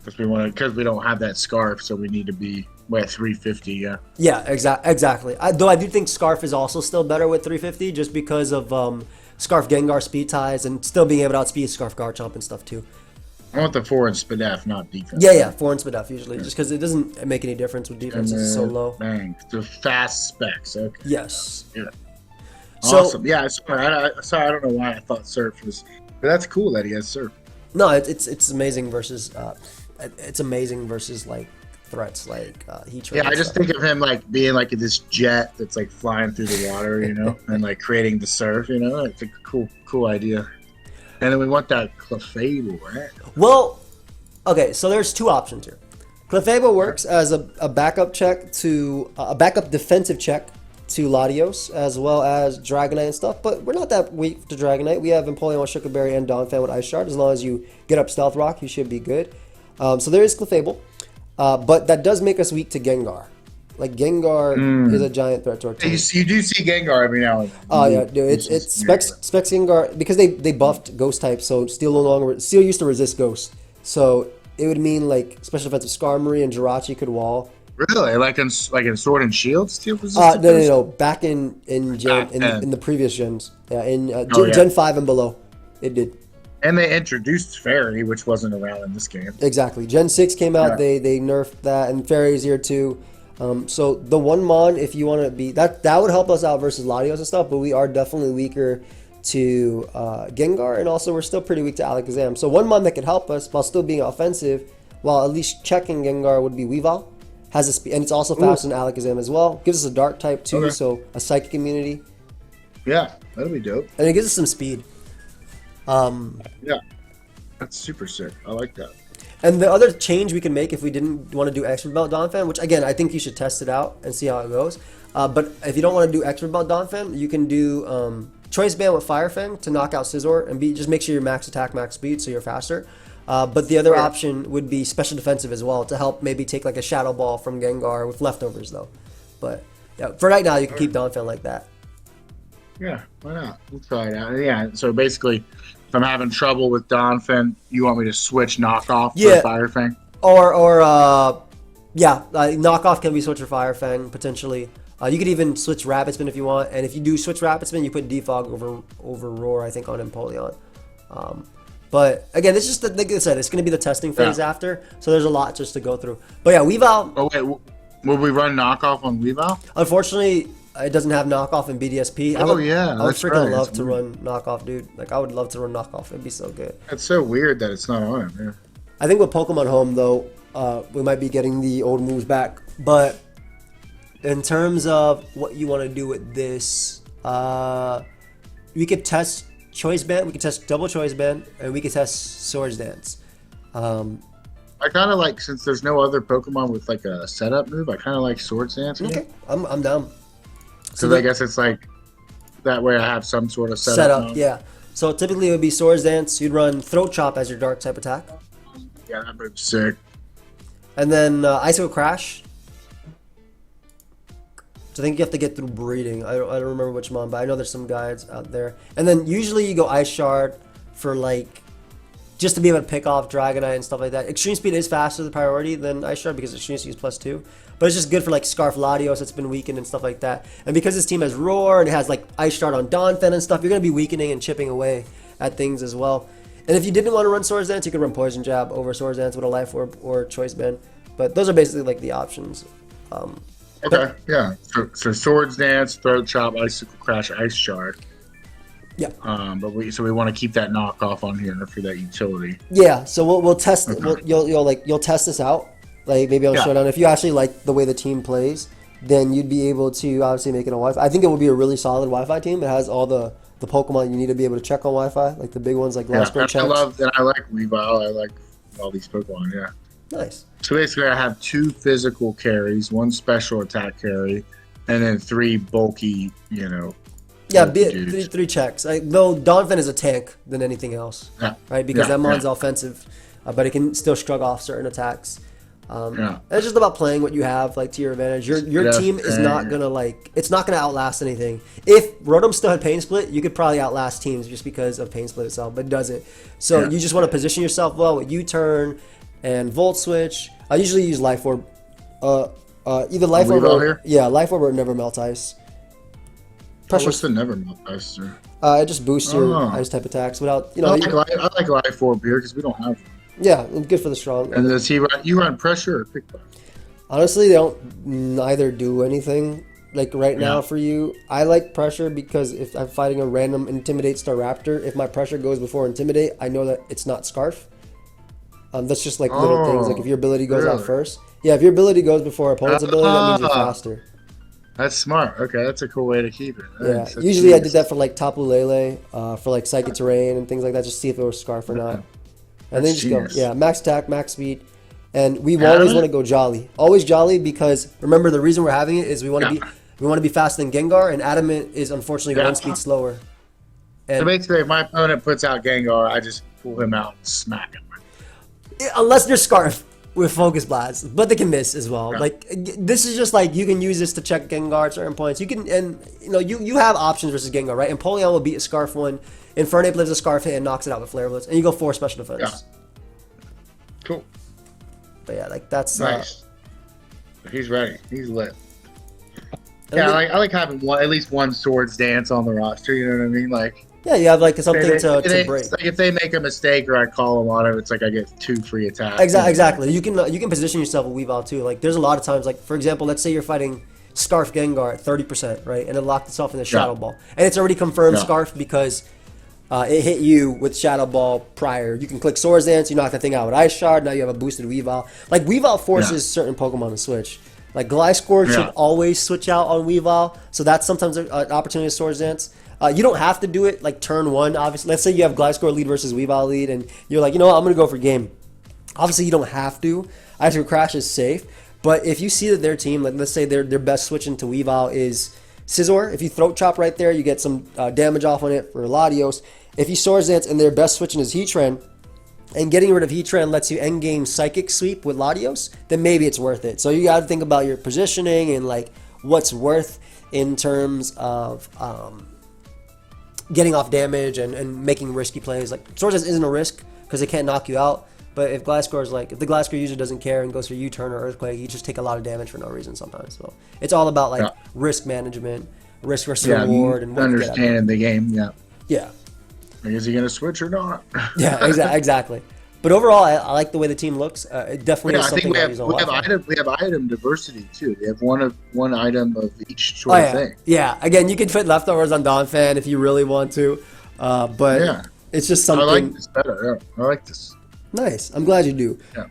because we don't have that Scarf, so we need to be at 350. Yeah. Yeah, exactly. Though I do think Scarf is also still better with 350, just because of Scarf Gengar speed ties and still being able to outspeed Scarf Garchomp and stuff too. I want the 4 in Spadef, not defense. Yeah, 4 and Spadef usually, just because it doesn't make any difference with defense. It's so low. Bang. The fast specs. Okay. Yes. Yeah. So, Awesome. Yeah. Sorry, I don't know why I thought Surf was, but that's cool that he has Surf. No, it's amazing versus like threats like Heatran. Yeah, I just think of him like being like this jet that's like flying through the water, and like creating the surf. It's a cool idea. And then we want that Clefable, right? Well, okay, so there's two options here. Clefable works as a backup check to a backup defensive check to Latios, as well as Dragonite and stuff, but we're not that weak to Dragonite. We have Empoleon with Sugar Berry and Donphan with Ice Shard. As long as you get up Stealth Rock, you should be good. So there is Clefable, but that does make us weak to Gengar. Like, Gengar is a giant threat to our team. You do see Gengar every now and then. Oh, yeah, dude. It's Specs Gengar, because they buffed Ghost type, so Steel used to resist Ghost. So it would mean, like, Special Offensive Skarmory and Jirachi could wall. Really? Like in Sword and Shield Steel resistant? No. Back in the previous gens. Yeah, Gen 5 and below, it did. And they introduced Fairy, which wasn't around in this game. Exactly. Gen 6 came out, they nerfed that, and Fairy's here too. So the one mon, if you want to be that would help us out versus Latios and stuff, but we are definitely weaker to Gengar, and also we're still pretty weak to Alakazam. So one mon that could help us while still being offensive, while at least checking Gengar, would be Weavile. Has a speed, and it's also faster than Alakazam as well. Gives us a Dark type too, so a Psychic immunity. Yeah, that'll be dope. And it gives us some speed. Yeah, that's super sick. I like that. And the other change we can make if we didn't want to do Expert Belt Donphan, which again, I think you should test it out and see how it goes. But if you don't want to do Expert Belt Donphan, you can do Choice Band with Fire Fang to knock out Scizor and just make sure you're max attack, max speed, so you're faster. But the other option would be Special Defensive as well to help maybe take like a Shadow Ball from Gengar with leftovers though. But yeah, for right now, you can keep Donphan like that. Yeah, why not? We'll try it out. Yeah, so basically, if I'm having trouble with Donphan, you want me to switch knockoff for Fire Fang? Knockoff can be switched for Fire Fang potentially. You could even switch Rapid Spin if you want, and if you do switch Rapid Spin, you put Defog over Roar, I think, on Empoleon. But again, it's just like I said, it's going to be the testing phase after, so there's a lot just to go through. But yeah, Weavile. Oh wait, will we run knockoff on Weavile? Unfortunately, it doesn't have knockoff in BDSP. I would freaking love to run knockoff, dude. Like, I would love to run knockoff. It'd be so good. It's so weird that it's not on it, man. I think with Pokemon Home, though, we might be getting the old moves back. But in terms of what you want to do with this, we could test choice band, we can test double choice band, and we can test swords dance. I kind of like, since there's no other Pokemon with like a setup move, I kind of like Swords Dance. Okay, I'm down. So I guess it's like that way I have some sort of setup. Yeah. So typically it would be Swords Dance. You'd run Throat Chop as your dark type attack. Yeah, that move's sick. And then Icicle Crash. So I think you have to get through breeding. I don't remember which one, but I know there's some guides out there. And then usually you go Ice Shard for like, just to be able to pick off Dragonite and stuff like that. Extreme Speed is faster the priority than Ice Shard because Extreme Speed is +2. But it's just good for like Scarf Latios that's been weakened and stuff like that. And because this team has Roar and it has like Ice Shard on Donphan and stuff, you're going to be weakening and chipping away at things as well. And if you didn't want to run Swords Dance, you could run Poison Jab over Swords Dance with a Life Orb or Choice Band. But those are basically like the options. Okay, yeah. So Swords Dance, Throat Chop, Icicle Crash, Ice Shard. Yeah. But we want to keep that knockoff on here for that utility. Yeah. So we'll test. Okay. You'll test this out. Like maybe on Showdown. If you actually like the way the team plays, then you'd be able to obviously make it a Wi-Fi. I think it would be a really solid Wi-Fi team. It has all the Pokemon you need to be able to check on Wi-Fi, like the big ones like Last Spring Checks. I like Weavile. I like all these Pokemon. Yeah. Nice. So basically, I have 2 physical carries, 1 special attack carry, and then 3 bulky. Yeah, three checks. Though Donphan is a tank than anything else, right? Because that mon's offensive, but it can still shrug off certain attacks. And it's just about playing what you have like to your advantage. Your team is not gonna it's not gonna outlast anything. If Rotom still had Pain Split, you could probably outlast teams just because of Pain Split itself, but it doesn't. So you just want to position yourself well with U-turn and Volt Switch. I usually use Life Orb, either Life Orb or Life Orb or Never Melt Ice. What's the Never Melt Ice? It just boosts your ice type attacks without I like Life Orb here because we don't have one. Yeah, good for the strong. And does he run? You run pressure or kickback? Honestly, they don't neither do anything like right now for you. I like pressure because if I'm fighting a random Intimidate Staraptor, if my pressure goes before Intimidate, I know that it's not Scarf. That's just like little things. Like if your ability goes out first. Yeah, if your ability goes before opponent's ability, that means you're faster. That's smart. Okay, that's a cool way to keep it. Yeah, usually I did that for like Tapu Lele, for like Psychic Terrain and things like that, just to see if it was Scarf or not. And then just go, max attack, max speed. And we always want to go Jolly. Always Jolly because remember the reason we're having it is we want to be faster than Gengar, and Adamant is unfortunately 1 speed slower. And so basically, if my opponent puts out Gengar, I just pull him out and smack him. Unless they're Scarf with Focus Blast, but they can miss as well. Yeah. Like this is just like you can use this to check Gengar at certain points. You can, and you have options versus Gengar, right? And Empoleon will beat a Scarf one. Infernape lives a Scarf hit and knocks it out with Flare Blitz, and you go 4 special defense. Yeah. Cool. But yeah, like that's nice. He's ready. He's lit. Yeah, I like having at least one Swords Dance on the roster. You know what I mean? Like. Yeah, you have like something to break. Like if they make a mistake or I call them on it, it's like I get 2 free attacks. Exactly. You can position yourself with Weavile too. Like there's a lot of times, like for example, let's say you're fighting Scarf Gengar at 30%, right, and it locked itself in the Shadow Ball, and it's already confirmed Scarf because it hit you with Shadow Ball prior. You can click Swords Dance, you knock that thing out with Ice Shard. Now you have a boosted Weavile. Like Weavile forces certain Pokemon to switch. Like Gliscor should always switch out on Weavile, so that's sometimes an opportunity to Swords Dance. You don't have to do it like turn 1, obviously. Let's say you have Gliscor lead versus Weavile lead, and you're like, you know what, I'm going to go for game. Obviously, you don't have to. Icicle Crash is safe, but if you see that their team, like let's say their best switch into Weavile is Scizor, if you Throat Chop right there, you get some damage off on it for Latios. If you Swords Dance and their best switching is Heatran, and getting rid of Heatran lets you endgame Psychic Sweep with Latios, then maybe it's worth it. So you got to think about your positioning and like what's worth in terms of getting off damage and making risky plays. Like Swords Dance isn't a risk because it can't knock you out. But if the Gliscor user doesn't care and goes for U-turn or Earthquake, you just take a lot of damage for no reason sometimes. So it's all about like risk management, risk versus reward, and what understanding the game. Yeah. Is he gonna switch or not? Yeah, exactly. But overall, I like the way the team looks. It definitely is something I use on Wi-Fi. We have item diversity too. We have one item of each sort of thing. Yeah, again, you can fit leftovers on Donphan if you really want to, but it's just something. I like this better. Yeah, I like this. Nice. I'm glad you do. Yeah.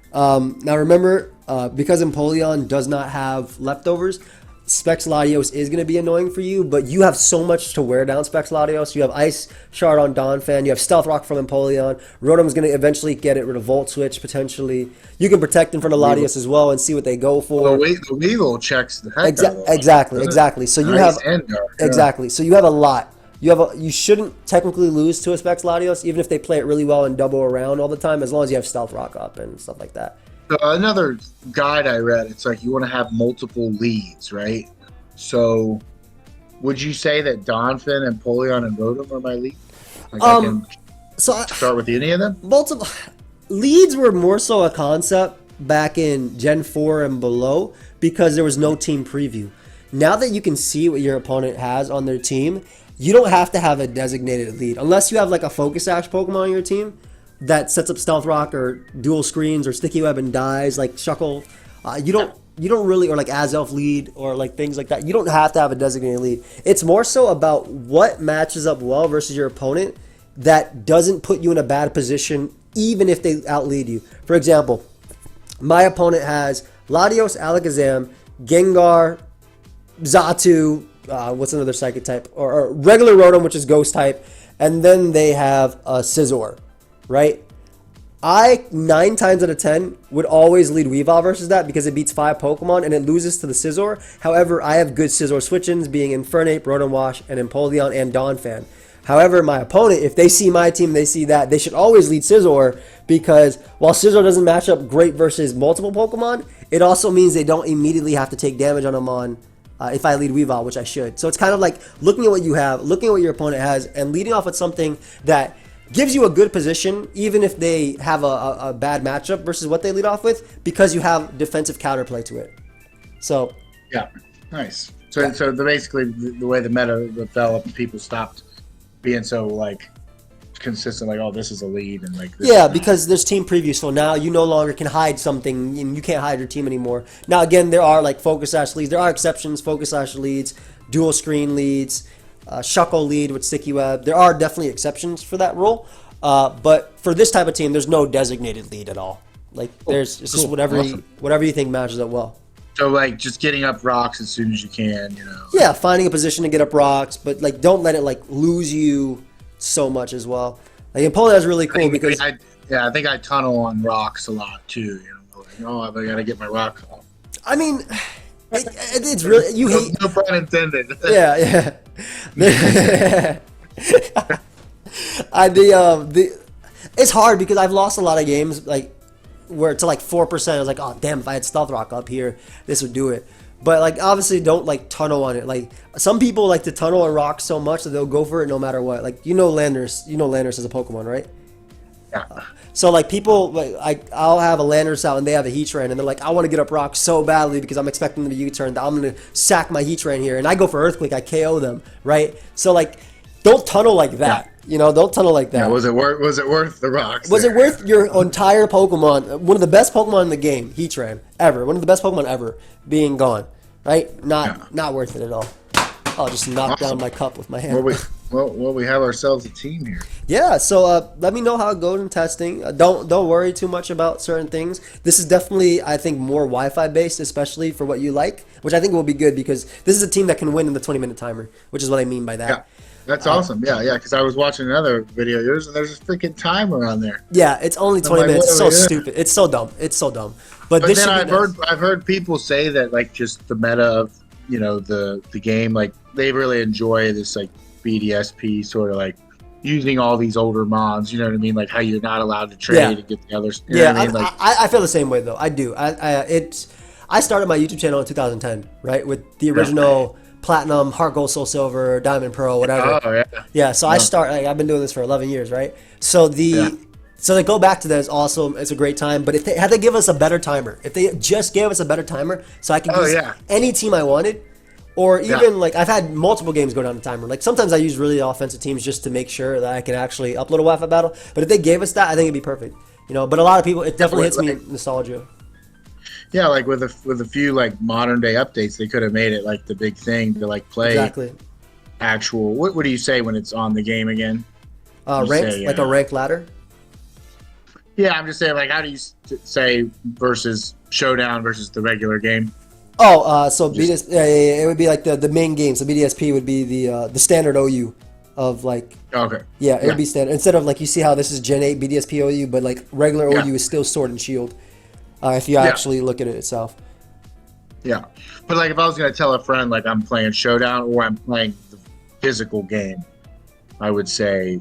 Now remember, because Empoleon does not have leftovers, Specs Latios is going to be annoying for you, but you have so much to wear down Specs Latios. You have Ice Shard on Donphan. You have Stealth Rock from Empoleon. Rotom's going to eventually get it rid of Volt Switch, potentially. You can protect him from the Latios as well and see what they go for. The Weevil checks the heck out of it. Exactly. So you have... Exactly. So you have a lot. You shouldn't technically lose to a Specs Latios, even if they play it really well and double around all the time, as long as you have Stealth Rock up and stuff like that. Another guide I read, it's like you want to have multiple leads, right? So would you say that Donphan, Empoleon, and Rotom are my lead? Like I can start with any of them? Multiple leads were more so a concept back in Gen 4 and below because there was no team preview. Now that you can see what your opponent has on their team, you don't have to have a designated lead. Unless you have like a Focus Sash Pokemon on your team that sets up Stealth Rock or dual screens or Sticky Web and dies like Shuckle. You don't really, or like Azelf lead or like things like that. You don't have to have a designated lead. It's more so about what matches up well versus your opponent that doesn't put you in a bad position even if they outlead you. For example, my opponent has Latios, Alakazam, Gengar, Xatu, what's another Psychic type? Or regular Rotom, which is Ghost type. And then they have a Scizor, right? I, 9 times out of 10, would always lead Weavile versus that because it beats 5 Pokemon and it loses to the Scizor. However, I have good Scizor switch-ins being Infernape, Rotom Wash, and Empoleon and Donphan. However, my opponent, if they see my team, they see that, they should always lead Scizor because while Scizor doesn't match up great versus multiple Pokemon, it also means they don't immediately have to take damage on them if I lead Weavile, which I should. So it's kind of like looking at what you have, looking at what your opponent has, and leading off with something that gives you a good position, even if they have a bad matchup versus what they lead off with, because you have defensive counterplay to it. So yeah, nice. So basically, the way the meta developed, people stopped being so like consistent, like, oh, this is a lead, and like this because there's team preview, so now you no longer can hide something, and you can't hide your team anymore. Now again, there are like Focus Sash leads, there are exceptions, Focus Sash leads, dual screen leads, Shuckle lead with Sticky Web. There are definitely exceptions for that rule, but for this type of team, there's no designated lead at all. Like it's just whatever you think matches up well. So like just getting up rocks as soon as you can, you know. Yeah, finding a position to get up rocks, but like don't let it like lose you so much as well. Like Empoleon is really cool because I think I tunnel on rocks a lot too. You know, like, oh, I gotta get my rock off. I mean, it's really you hate. No pun intended. Yeah. It's hard because I've lost a lot of games like where to like 4%. I was like, oh damn, if I had Stealth Rock up here, this would do it. But like obviously don't like tunnel on it. Like some people like to tunnel on rocks so much that they'll go for it no matter what. Like Landorus is a Pokemon, right? Yeah. So like people like I'll have a Landorus out and they have a Heatran and they're like, I want to get up rocks so badly because I'm expecting them to U-turn that I'm gonna sack my Heatran here, and I go for Earthquake, I KO them, right? So like don't tunnel like that. Yeah. You know, don't tunnel like that. Yeah, was it worth the rocks? Was it worth your entire Pokemon, one of the best Pokemon in the game, Heatran, ever, one of the best Pokemon ever, being gone, right? Not worth it at all. I'll just knock down my cup with my hand. Well, we have ourselves a team here. Yeah, so let me know how it goes in testing. Don't worry too much about certain things. This is definitely, I think, more Wi-Fi based, especially for what you like, which I think will be good because this is a team that can win in the 20-minute timer, which is what I mean by that. Yeah. That's awesome. Yeah, because I was watching another video of yours, and there's a freaking timer on there. Yeah, it's only 20 minutes. It's so stupid. It's so dumb. But this then I've heard people say that like just the meta of the game, like they really enjoy this like BDSP sort of like using all these older mods. You know what I mean? Like how you're not allowed to trade and get the others. You know what I mean? Like, I feel the same way though. I do. I started my YouTube channel in 2010, right, with the original. Platinum, Heart Gold, Soul Silver, Diamond Pearl, whatever. Oh, yeah. Yeah, so I've been doing this for 11 years, right? So so they go back to that is awesome. It's a great time. But if they had to give us a better timer, if they just gave us a better timer so I could use any team I wanted, or even like I've had multiple games go down the timer. Like sometimes I use really offensive teams just to make sure that I can actually upload a Wi-Fi battle. But if they gave us that, I think it'd be perfect. But a lot of people, it definitely hits me in nostalgia. Yeah, like with a few like modern day updates, they could have made it like the big thing to like play actual. What do you say when it's on the game again? Ranked, like a ranked ladder. Yeah, I'm just saying, like, how do you say versus Showdown versus the regular game? Oh, so BDS, yeah, it would be like the main game. So BDSP would be the standard OU of like, Okay. yeah, it would be standard. Instead of like, you see how this is Gen 8 BDSP OU, but like regular Yeah. OU is still Sword and Shield. If you Yeah. actually look at it itself. Yeah. But like if I was gonna tell a friend like I'm playing Showdown or I'm playing the physical game, I would say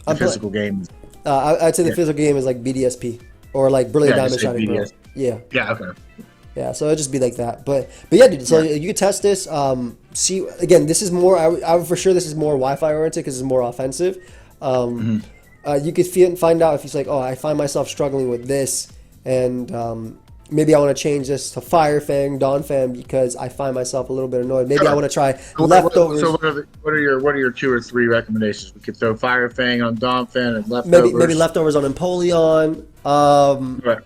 the physical game. I'd say the physical game is like BDSP or like Brilliant Yeah, Diamond just say Shining Pearl. BDS. Yeah. Yeah. Okay. Yeah, so it'd just be like that. But yeah, dude. So you could test this. See again, this is more. I would for sure this is more Wi-Fi oriented because it's more offensive. You could find out if he's like, oh, I find myself struggling with this, and maybe I want to change this to Fire Fang, Dawn Fang because I find myself a little bit annoyed. Maybe I want to try leftovers. So what are your 2 or 3 recommendations? We could throw Fire Fang on Dawn Fan and leftovers. Maybe leftovers on Empoleon. Right.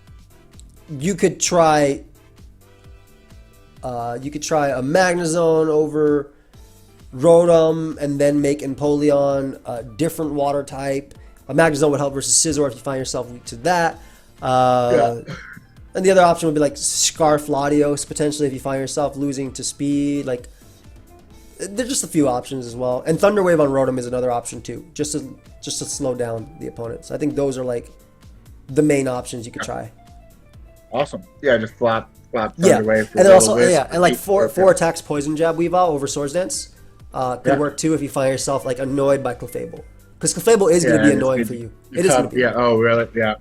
You could try. You could try a Magnezone over Rotom and then make Empoleon a different water type. A Magnezone would help versus Scizor if you find yourself weak to that. And the other option would be like Scarf Latios potentially if you find yourself losing to speed. Like, there's just a few options as well. And Thunder Wave on Rotom is another option too, just to slow down the opponents. I think those are like the main options you could try. Awesome. Yeah, just flop Thunder Wave. For and then also wisp. and like four attacks Poison Jab Weavile over Swords Dance could work too if you find yourself like annoyed by Clefable, because Clefable is going to be annoying for you. It is. Yeah. Oh, really? Yeah.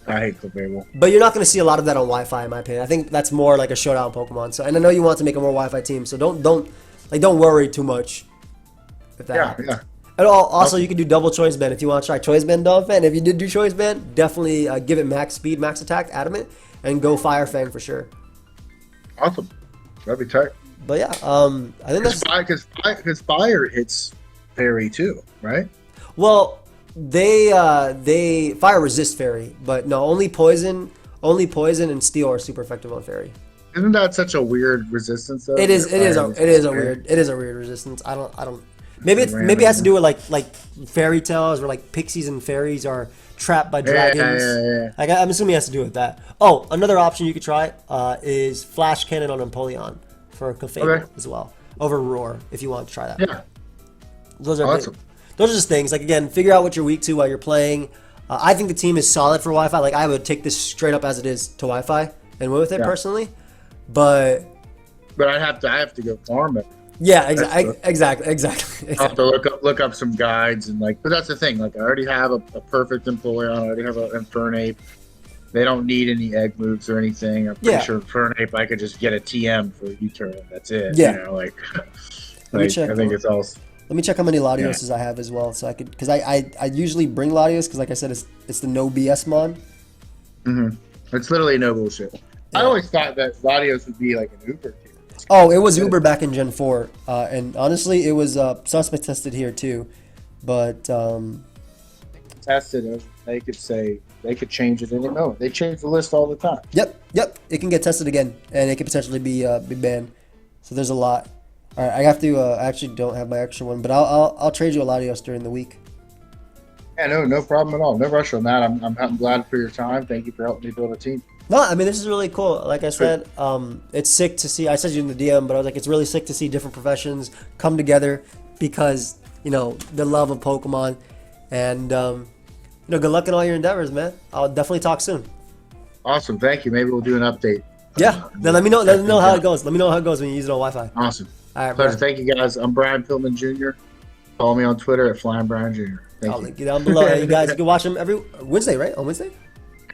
I hate Clefable. But you're not going to see a lot of that on Wi-Fi, in my opinion. I think that's more like a showdown Pokemon. So, and I know you want to make a more Wi-Fi team, so don't worry too much if that happens. Yeah. And also, you can do double Choice Band if you want to try Choice Band Dolphin. If you did do Choice Band, definitely give it max speed, max attack, Adamant, and go Fire Fang for sure. Awesome. That'd be tight. But yeah, I think that's because fire hits Fairy too, right? well. They fire resist Fairy, but no, only poison and steel are super effective on Fairy. Isn't that such a weird resistance though? It is a weird resistance. I don't maybe it has to do with like fairy tales where like pixies and fairies are trapped by dragons. Yeah. Like I'm assuming it has to do with that. Oh, another option you could try is Flash Cannon on Empoleon for Clefable as well over Roar if you want to try that. Yeah. Those are awesome. Those are just things. Like again, figure out what you're weak to while you're playing. I think the team is solid for Wi-Fi. Like I would take this straight up as it is to Wi-Fi and win with it personally. But I have to go farm it. yeah, exactly. I have to look up some guides and like. But that's the thing. Like I already have a perfect Empoleon. I already have an Infernape. They don't need any egg moves or anything. I'm pretty sure Infernape I could just get a TM for U-turn. That's it. Yeah. You know, like I think it's all. Let me check how many Latioses I have as well, so I could, because I usually bring Latios because like I said, it's the no BS mon. It's literally no bullshit. I always thought that Latios would be like an Uber tier. Oh, it was Uber back in Gen 4, and honestly, it was suspect tested here too, but tested it. They could change it any moment. They change the list all the time. Yep, it can get tested again, and it could potentially be banned. So there's a lot. All right, I have to. I actually don't have my extra one, but I'll trade you a Latios during the week. Yeah, no problem at all. No rush on that. I'm glad for your time. Thank you for helping me build a team. No, I mean this is really cool. Like I said, it's sick to see. I said you in the DM, but I was like, it's really sick to see different professions come together because the love of Pokemon, and good luck in all your endeavors, man. I'll definitely talk soon. Awesome, thank you. Maybe we'll do an update. Yeah, then let me know. Let me know how it goes. Let me know how it goes when you use it on Wi-Fi. Awesome. All right, pleasure. Thank you guys. I'm Brian Pillman Jr. Follow me on Twitter at Flying Brian Jr. I'll link you down below. You guys can watch them every Wednesday, right? On Wednesday?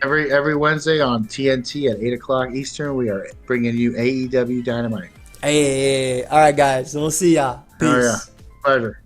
Every Wednesday on TNT at 8 o'clock Eastern. We are bringing you AEW Dynamite. Hey. All right, guys. So we'll see ya. Peace. Oh, yeah. Pleasure.